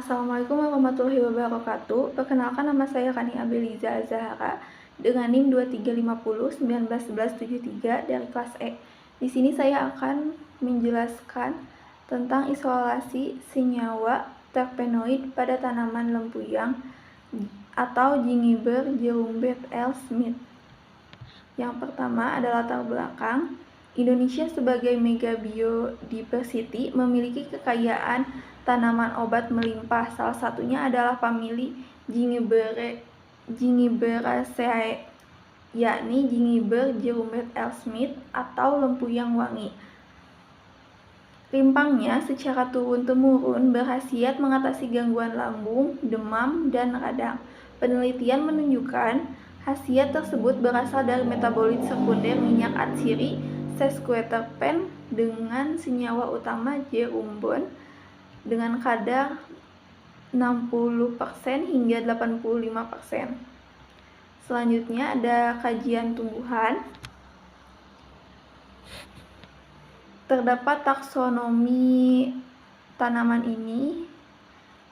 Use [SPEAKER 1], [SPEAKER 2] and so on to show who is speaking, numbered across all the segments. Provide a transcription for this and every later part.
[SPEAKER 1] Assalamualaikum warahmatullahi wabarakatuh. Perkenalkan, nama saya Kani Abeliza Zahara dengan NIM 2350 191173 dari kelas E. Di sini saya akan menjelaskan tentang isolasi senyawa terpenoid pada tanaman lempuyang atau Gingiber Jerumbet L. Smith. Yang pertama adalah latar belakang. Indonesia sebagai mega biodiversity memiliki kekayaan tanaman obat melimpah. Salah satunya adalah famili Gingiberaceae, yakni Gingiber Jerumbet L. Smith atau lempuyang wangi. Rimpangnya secara turun-temurun berkhasiat mengatasi gangguan lambung, demam, dan radang. Penelitian menunjukkan khasiat tersebut berasal dari metabolit sekunder minyak atsiri sesquiterpen dengan senyawa utama gerumbon dengan kadar 60% hingga 85%. Selanjutnya ada kajian tumbuhan. Terdapat taksonomi tanaman ini,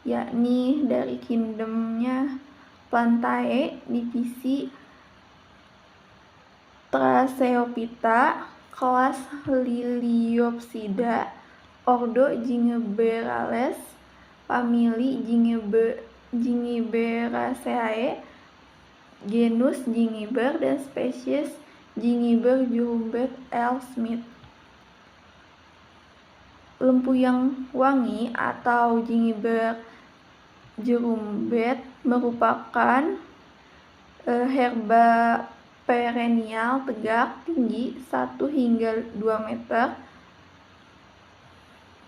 [SPEAKER 1] yakni dari kingdomnya Plantae, divisi Tracheophyta, kelas Liliopsida, ordo Gingiberales, famili Gingiberaceae, genus Gingiber, dan spesies Gingiber Jerumbet L. Smith. Lempuyang wangi atau Gingiber Jerumbet merupakan herba perennial tegak tinggi 1 hingga 2 meter.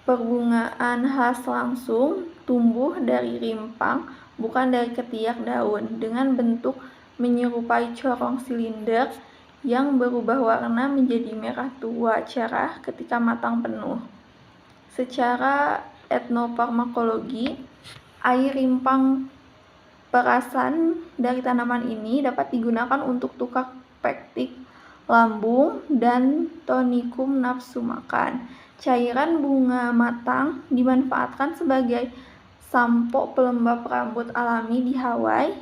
[SPEAKER 1] Perbungaan khas langsung tumbuh dari rimpang, bukan dari ketiak daun, dengan bentuk menyerupai corong silinder yang berubah warna menjadi merah tua cerah ketika matang penuh. Secara etnofarmakologi, air rimpang perasan dari tanaman ini dapat digunakan untuk tukar pektik lambung dan tonikum nafsu makan. Cairan bunga matang dimanfaatkan sebagai sampo pelembab rambut alami di Hawaii,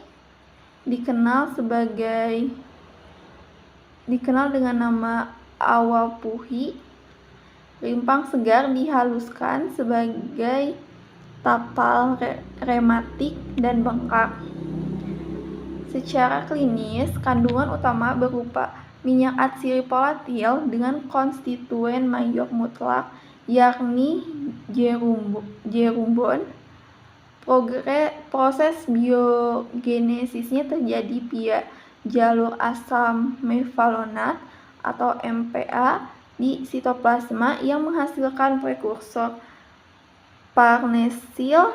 [SPEAKER 1] dikenal dengan nama awapuhi. Rimpang segar dihaluskan sebagai tapal rematik dan bengkak. Secara klinis, kandungan utama berupa minyak atsiri volatil dengan konstituen mayor mutlak, yakni gerumbon. Proses biogenesisnya terjadi via jalur asam mevalonat atau MPA di sitoplasma yang menghasilkan prekursor farnesil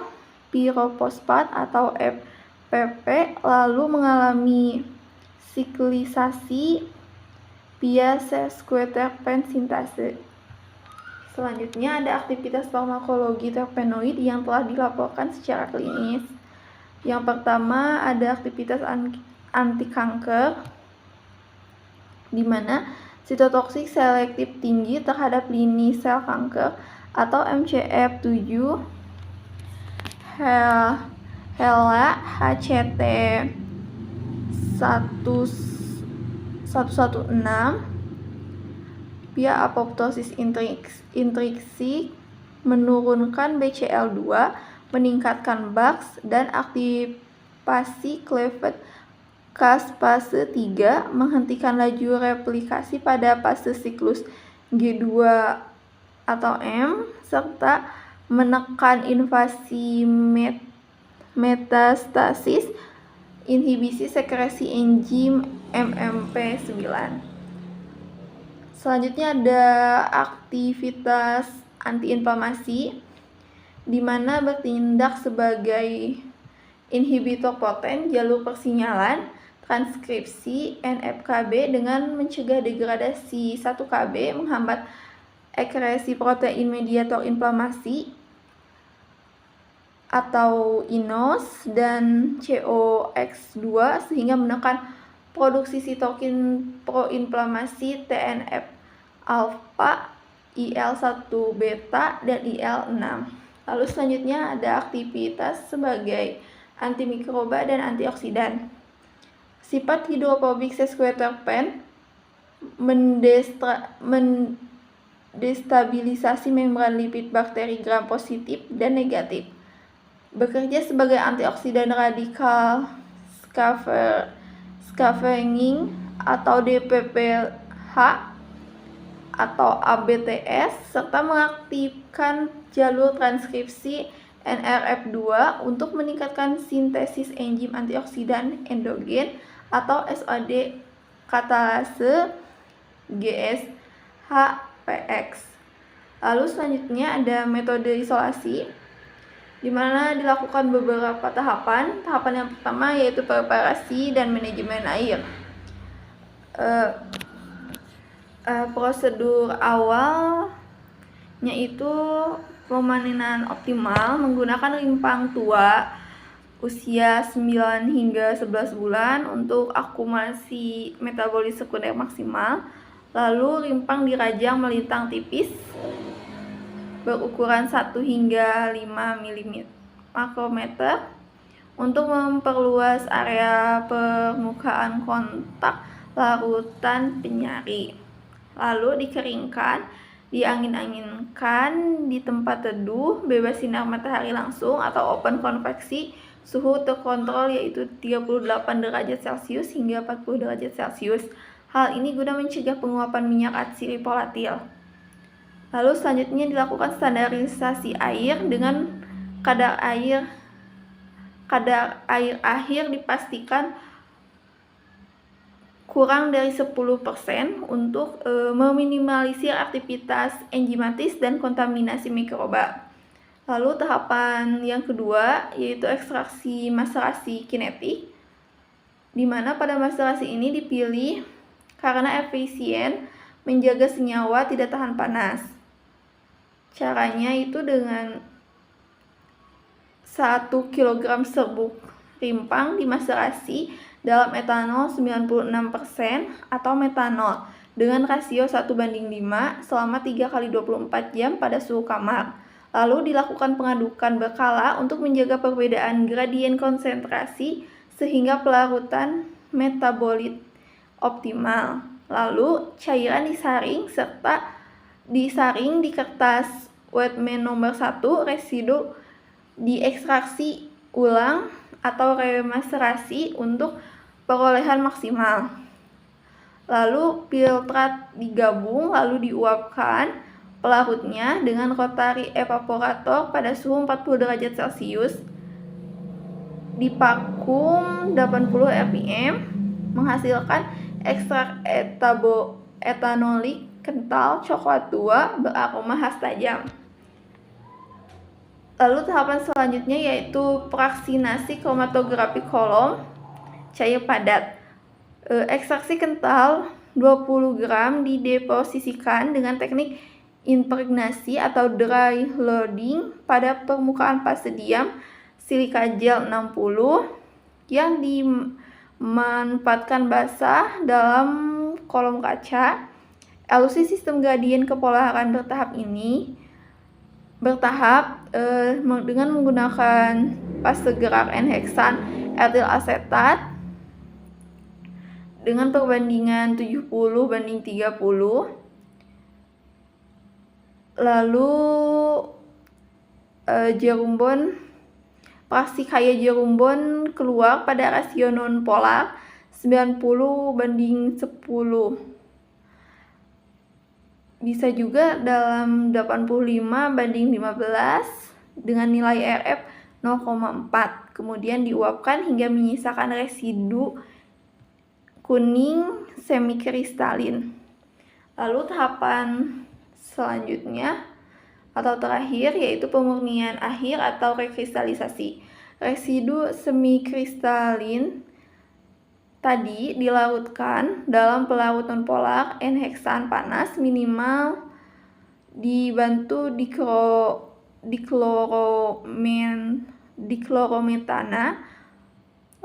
[SPEAKER 1] pirofosfat atau FPP, lalu mengalami siklisasi via sesquiterpen sintase. Selanjutnya ada aktivitas farmakologi terpenoid yang telah dilaporkan secara klinis. Yang pertama ada aktivitas anti kanker, di mana sitotoksik selektif tinggi terhadap lini sel kanker atau MCF7, HeLa, HCT 116, via apoptosis intrinsik, menurunkan BCL2, meningkatkan BAX, dan aktivasi cleavage fase 3, menghentikan laju replikasi pada fase siklus G2 atau M, serta menekan invasi metastasis, inhibisi sekresi enzim MMP9. Selanjutnya ada aktivitas antiinflamasi, di mana bertindak sebagai inhibitor poten jalur persinyalan transkripsi NF-kB dengan mencegah degradasi 1-kB, menghambat ekskresi protein mediator inflamasi atau INOS dan COX2 sehingga menekan produksi sitokin proinflamasi TNF alfa, IL-1 beta, dan IL-6. Lalu selanjutnya ada aktivitas sebagai antimikroba dan antioksidan. Sifat hidrofobik sesquiterpen mendestabilisasi membran lipid bakteri gram positif dan negatif. Bekerja sebagai antioksidan radikal scavenging atau DPPH atau ABTS, serta mengaktifkan jalur transkripsi NRF2 untuk meningkatkan sintesis enzim antioksidan endogen atau SOD katalase GSHPX. Lalu selanjutnya ada metode isolasi, di mana dilakukan beberapa tahapan. Tahapan yang pertama yaitu preparasi dan manajemen air. Prosedur awalnya itu pemanenan optimal menggunakan rimpang tua usia 9 hingga 11 bulan untuk akumulasi metabolit sekunder maksimal. Lalu rimpang dirajang melintang tipis berukuran 1 hingga 5 mm makrometer untuk memperluas area permukaan kontak larutan penyari. Lalu dikeringkan, diangin-anginkan di tempat teduh, bebas sinar matahari langsung atau open konveksi, suhu terkontrol yaitu 38 derajat Celcius hingga 40 derajat Celcius. Hal ini guna mencegah penguapan minyak atsiri volatil. Lalu selanjutnya dilakukan standarisasi air dengan kadar air akhir dipastikan kurang dari 10% untuk meminimalisir aktivitas enzimatis dan kontaminasi mikroba. Lalu tahapan yang kedua yaitu ekstraksi maserasi kinetik, di mana pada maserasi ini dipilih karena efisien menjaga senyawa tidak tahan panas. Caranya itu dengan 1 kg serbuk rimpang dimaserasi dalam etanol 96% atau metanol dengan rasio 1:5 selama 3 kali 24 jam pada suhu kamar. Lalu dilakukan pengadukan berkala untuk menjaga perbedaan gradien konsentrasi sehingga pelarutan metabolit optimal. Lalu cairan disaring serta disaring di kertas Wetman nomor 1, residu diekstraksi ulang atau remaserasi untuk perolehan maksimal. Lalu filtrat digabung lalu diuapkan pelarutnya dengan rotary evaporator pada suhu 40 derajat Celcius divakum 80 rpm menghasilkan ekstrak etanolik kental coklat tua beraroma khas tajam. Lalu tahapan selanjutnya yaitu fraksinasi kromatografi kolom cair padat. Ekstraksi kental 20 gram dideposisikan dengan teknik impregnasi atau dry loading pada permukaan fase diam silika gel 60 yang dimanfaatkan basah dalam kolom kaca. Elusi sistem gradien kepolaran bertahap dengan menggunakan fase gerak N-heksan etil asetat dengan perbandingan 70:30. Lalu fraksi kaya jerumbon keluar pada rasio non-polar 90:10. Bisa juga dalam 85:15 dengan nilai RF 0,4. Kemudian diuapkan hingga menyisakan residu kuning semikristalin. Lalu tahapan selanjutnya atau terakhir yaitu pemurnian akhir atau rekristalisasi. Residu semikristalin tadi dilarutkan dalam pelarut nonpolar N-heksan panas minimal dibantu diklorometana.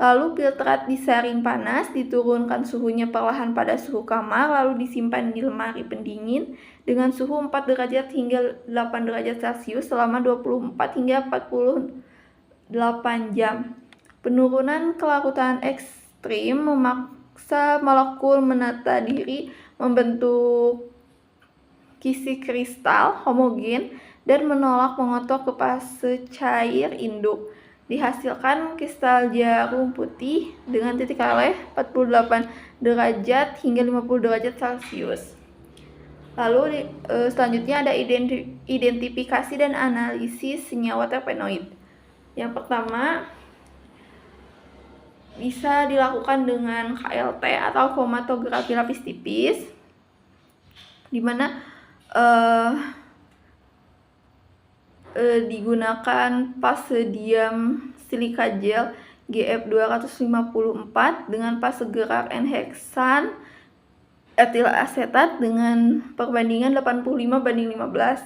[SPEAKER 1] Lalu filtrat disaring panas, diturunkan suhunya perlahan pada suhu kamar, lalu disimpan di lemari pendingin dengan suhu 4 derajat hingga 8 derajat Celcius selama 24 hingga 48 jam. Penurunan kelarutan ekstrim memaksa molekul menata diri, membentuk kisi kristal homogen, dan menolak mengotor ke fase cair induk. Dihasilkan kristal jarum putih dengan titik keleh 48 derajat hingga 50 derajat Celcius. Lalu selanjutnya ada identifikasi dan analisis senyawa terpenoid. Yang pertama bisa dilakukan dengan KLT atau kromatografi lapis tipis, di mana digunakan fase diam silika gel GF254 dengan fase gerak N-heksan etil asetat dengan perbandingan 85:15,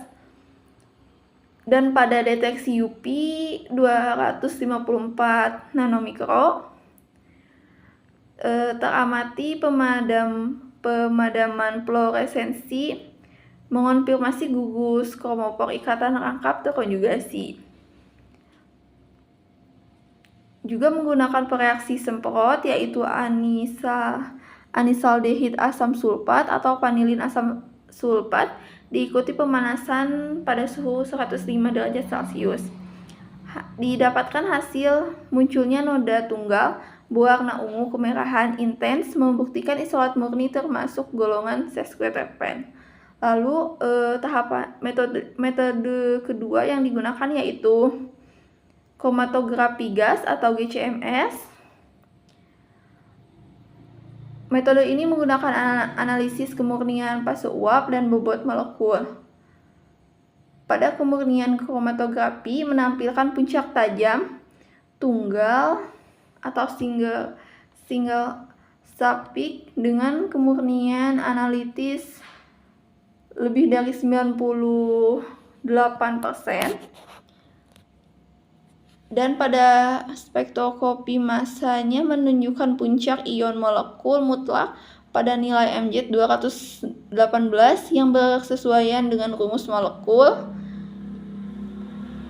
[SPEAKER 1] dan pada deteksi UV 254 nanomikro teramati pemadaman fluoresensi mengonfirmasi gugus kromopor ikatan rangkap terkonjugasi. Juga menggunakan pereaksi semprot, yaitu anisaldehid asam sulfat atau vanilin asam sulfat, diikuti pemanasan pada suhu 105 derajat Celcius. Didapatkan hasil munculnya noda tunggal berwarna ungu kemerahan intens, membuktikan isolat murni termasuk golongan sesquiterpen. Lalu metode kedua yang digunakan yaitu kromatografi gas atau GCMS. Metode ini menggunakan analisis kemurnian fase uap dan bobot molekul. Pada kemurnian kromatografi menampilkan puncak tajam, tunggal atau single subpeak dengan kemurnian analitis lebih dari 98%, dan pada spektroskopi masanya menunjukkan puncak ion molekul mutlak pada nilai MZ 218 yang bersesuaian dengan rumus molekul.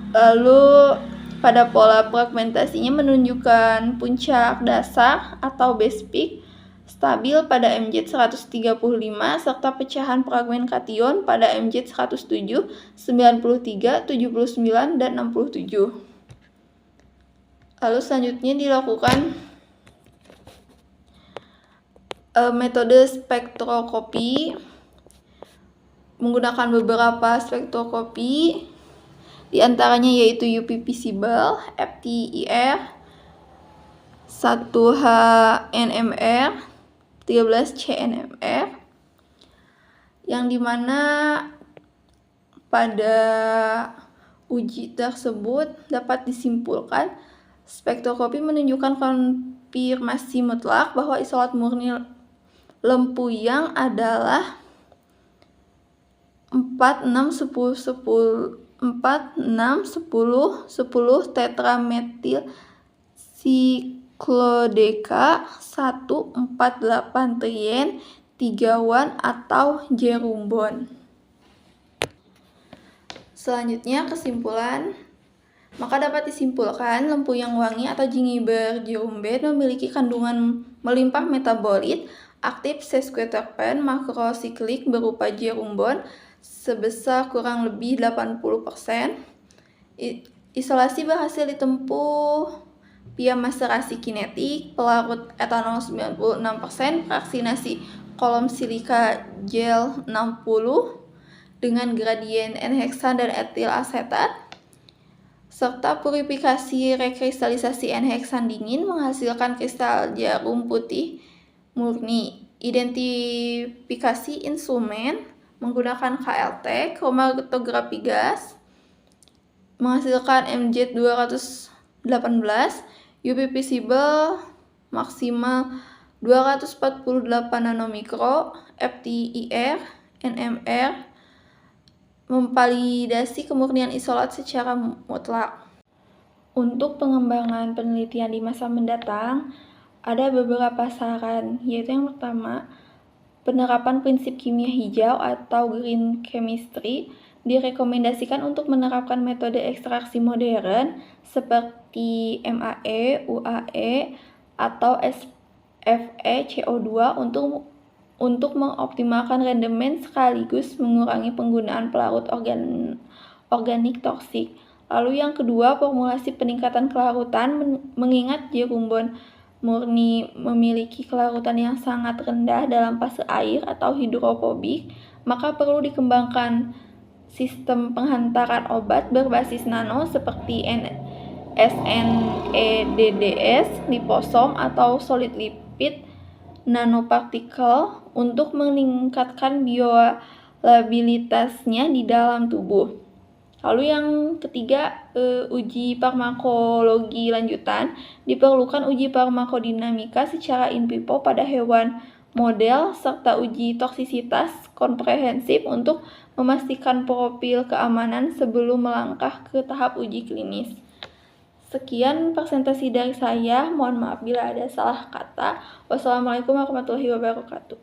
[SPEAKER 1] Lalu pada pola fragmentasinya menunjukkan puncak dasar atau base peak stabil pada MZ 135 serta pecahan fragmen kation pada MZ 107, 93, 79, dan 67. Lalu selanjutnya dilakukan metode spektroskopi menggunakan beberapa spektroskopi, diantaranya yaitu UV visible, FTIR, 1H-NMR, 13C-NMR, yang dimana pada uji tersebut dapat disimpulkan spektroskopi menunjukkan konfirmasi mutlak bahwa isolat murni lempuyang adalah 4,6,10 tetrametil siklodeca 1,48 trien 3-1 atau jerumbon. Selanjutnya kesimpulan. Maka dapat disimpulkan lempuyang wangi atau gingiber jerumbet memiliki kandungan melimpah metabolit aktif sesquiterpen makrosiklik berupa jerumbon sebesar kurang lebih 80%. Isolasi berhasil ditempuh via maserasi kinetik, pelarut etanol 96%, fraksinasi kolom silika gel 60 dengan gradien N-heksan dan etil asetat, serta purifikasi rekristalisasi N-heksan dingin menghasilkan kristal jarum putih murni. Identifikasi instrumen menggunakan KLT, kromatografi gas, menghasilkan MZ 218, UV visible maksimal 248 nanomikro, FTIR, NMR, memvalidasi kemurnian isolat secara mutlak. Untuk pengembangan penelitian di masa mendatang, ada beberapa saran, yaitu yang pertama, penerapan prinsip kimia hijau atau green chemistry direkomendasikan untuk menerapkan metode ekstraksi modern seperti MAE, UAE, atau SFE CO2 untuk mengoptimalkan rendemen sekaligus mengurangi penggunaan pelarut organik toksik. Lalu yang kedua, formulasi peningkatan kelarutan mengingat jerumbon murni memiliki kelarutan yang sangat rendah dalam fase air atau hidrofobik, maka perlu dikembangkan sistem penghantaran obat berbasis nano seperti SNEDDS, liposom, atau solid lipid nanopartikel untuk meningkatkan biolabilitasnya di dalam tubuh. Lalu yang ketiga, uji farmakologi lanjutan. Diperlukan uji farmakodinamika secara in vivo pada hewan model serta uji toksisitas komprehensif untuk memastikan profil keamanan sebelum melangkah ke tahap uji klinis. Sekian presentasi dari saya. Mohon maaf bila ada salah kata. Wassalamualaikum warahmatullahi wabarakatuh.